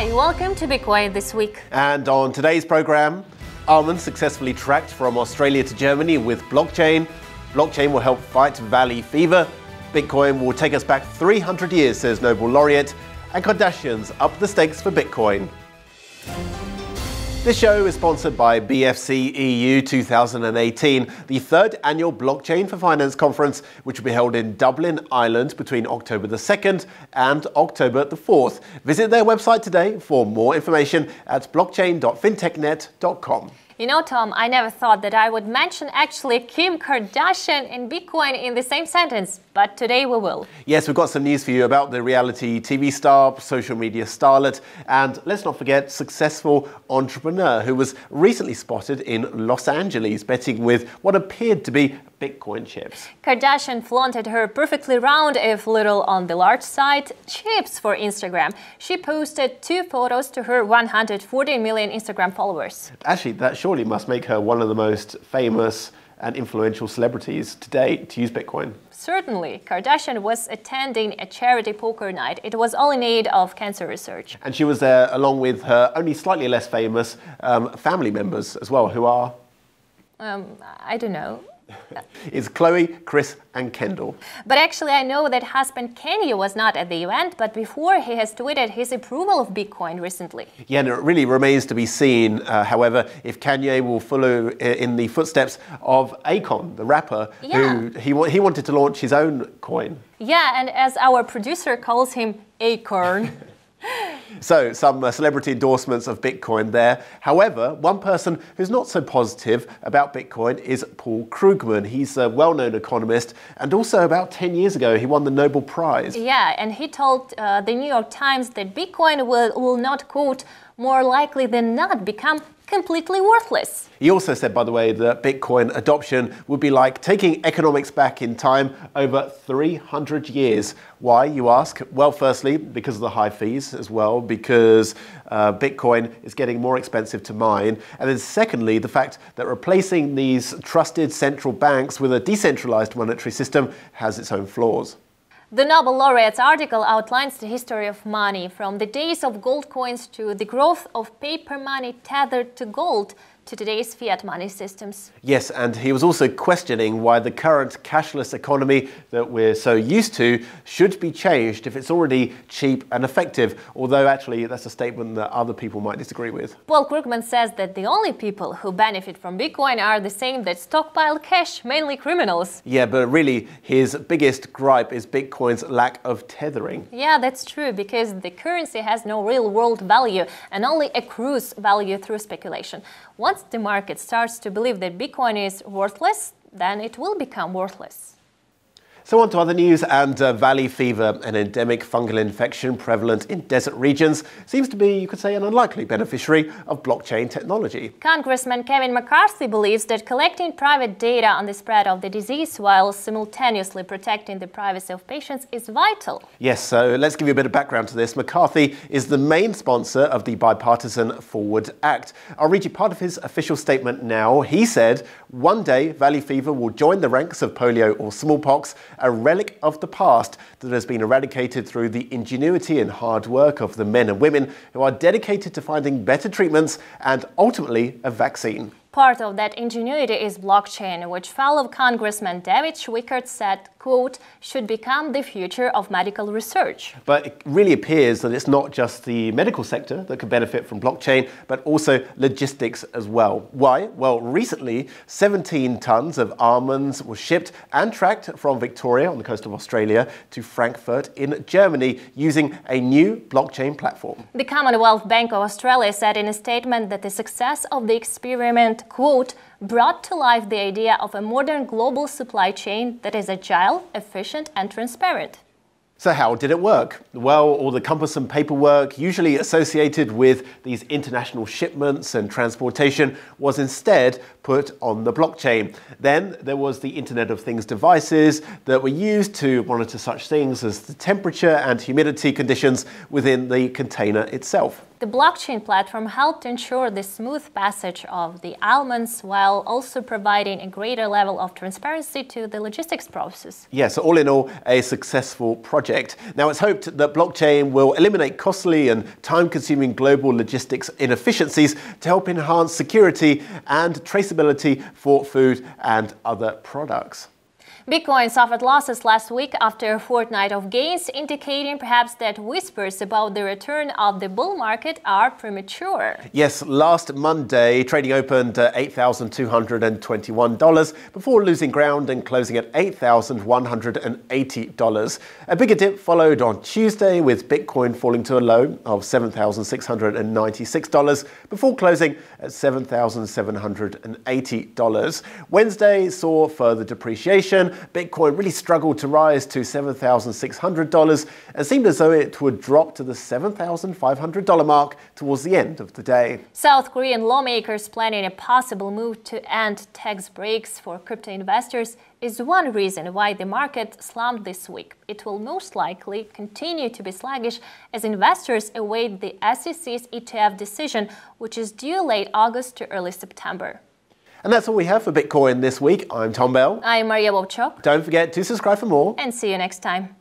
Hi, welcome to Bitcoin this week. And on today's program, almonds successfully tracked from Australia to Germany with blockchain. Blockchain will help fight valley fever. Bitcoin will take us back 300 years, says Nobel Laureate. And Kardashians up the stakes for Bitcoin. This show is sponsored by BFC EU 2018, the third annual Blockchain for Finance conference, which will be held in Dublin, Ireland between October the 2nd and October the 4th. Visit their website today for more information at blockchain.fintechnet.com. You know, Tom, I never thought that I would mention actually Kim Kardashian and Bitcoin in the same sentence, but today we will. Yes, we've got some news for you about the reality TV star, social media starlet, and let's not forget successful entrepreneur who was recently spotted in Los Angeles betting with what appeared to be Bitcoin chips. Kardashian flaunted her perfectly round, if little on the large side, chips for Instagram. She posted 2 photos to her 140 million Instagram followers. Actually, that surely must make her one of the most famous and influential celebrities today to use Bitcoin. Certainly. Kardashian was attending a charity poker night. It was all in aid of cancer research. And she was there along with her only slightly less famous family members as well, who are? I don't know. It's Khloe, Chris and Kendall. But actually I know that husband Kanye was not at the event, but before he has tweeted his approval of Bitcoin recently. Yeah, and it really remains to be seen, however, if Kanye will follow in the footsteps of Akon, the rapper, who he wanted to launch his own coin. Yeah, and as our producer calls him, Acorn. So, some celebrity endorsements of Bitcoin there. However, one person who's not so positive about Bitcoin is Paul Krugman. He's a well-known economist, and also about 10 years ago, he won the Nobel Prize. Yeah, and he told the New York Times that Bitcoin will not, quote, more likely than not become completely worthless. He also said, by the way, that Bitcoin adoption would be like taking economics back in time over 300 years. Why, you ask? Well, firstly, because of the high fees as well, because Bitcoin is getting more expensive to mine. And then secondly, the fact that replacing these trusted central banks with a decentralized monetary system has its own flaws. The Nobel Laureate's article outlines the history of money, from the days of gold coins to the growth of paper money tethered to gold to today's fiat money systems. Yes, and he was also questioning why the current cashless economy that we're so used to should be changed if it's already cheap and effective, although actually that's a statement that other people might disagree with. Paul Krugman says that the only people who benefit from Bitcoin are the same that stockpile cash, mainly criminals. Yeah, but really his biggest gripe is Bitcoin's lack of tethering. Yeah, that's true, because the currency has no real-world value and only accrues value through speculation. Once the market starts to believe that Bitcoin is worthless, then it will become worthless. So on to other news, and valley fever, an endemic fungal infection prevalent in desert regions, seems to be, you could say, an unlikely beneficiary of blockchain technology. Congressman McCarthy believes that collecting private data on the spread of the disease while simultaneously protecting the privacy of patients is vital. Yes, so let's give you a bit of background to this. McCarthy is the main sponsor of the bipartisan Forward Act. I'll read you part of his official statement now. He said, "One day, valley fever will join the ranks of polio or smallpox, a relic of the past that has been eradicated through the ingenuity and hard work of the men and women who are dedicated to finding better treatments and ultimately a vaccine." Part of that ingenuity is blockchain, which fellow Congressman David Schwickert said, quote, should become the future of medical research. But it really appears that it's not just the medical sector that could benefit from blockchain, but also logistics as well. Why? Well, recently, 17 tons of almonds were shipped and tracked from Victoria on the coast of Australia to Frankfurt in Germany using a new blockchain platform. The Commonwealth Bank of Australia said in a statement that the success of the experiment, quote, brought to life the idea of a modern global supply chain that is agile, efficient and transparent. So how did it work? Well, all the cumbersome paperwork usually associated with these international shipments and transportation was instead put on the blockchain. Then there was the Internet of Things devices that were used to monitor such things as the temperature and humidity conditions within the container itself. The blockchain platform helped ensure the smooth passage of the almonds while also providing a greater level of transparency to the logistics process. Yes, all in all, a successful project. Now, it's hoped that blockchain will eliminate costly and time-consuming global logistics inefficiencies to help enhance security and traceability for food and other products. Bitcoin suffered losses last week after a fortnight of gains, indicating perhaps that whispers about the return of the bull market are premature. Yes, last Monday, trading opened at $8,221 before losing ground and closing at $8,180. A bigger dip followed on Tuesday, with Bitcoin falling to a low of $7,696 before closing at $7,780. Wednesday saw further depreciation. Bitcoin really struggled to rise to $7,600 and seemed as though it would drop to the $7,500 mark towards the end of the day. South Korean lawmakers planning a possible move to end tax breaks for crypto investors is one reason why the market slumped this week. It will most likely continue to be sluggish as investors await the SEC's ETF decision, which is due late August to early September. And that's all we have for Bitcoin this week. I'm Tom Bell. I'm Maria Wowchuk. Don't forget to subscribe for more. And see you next time.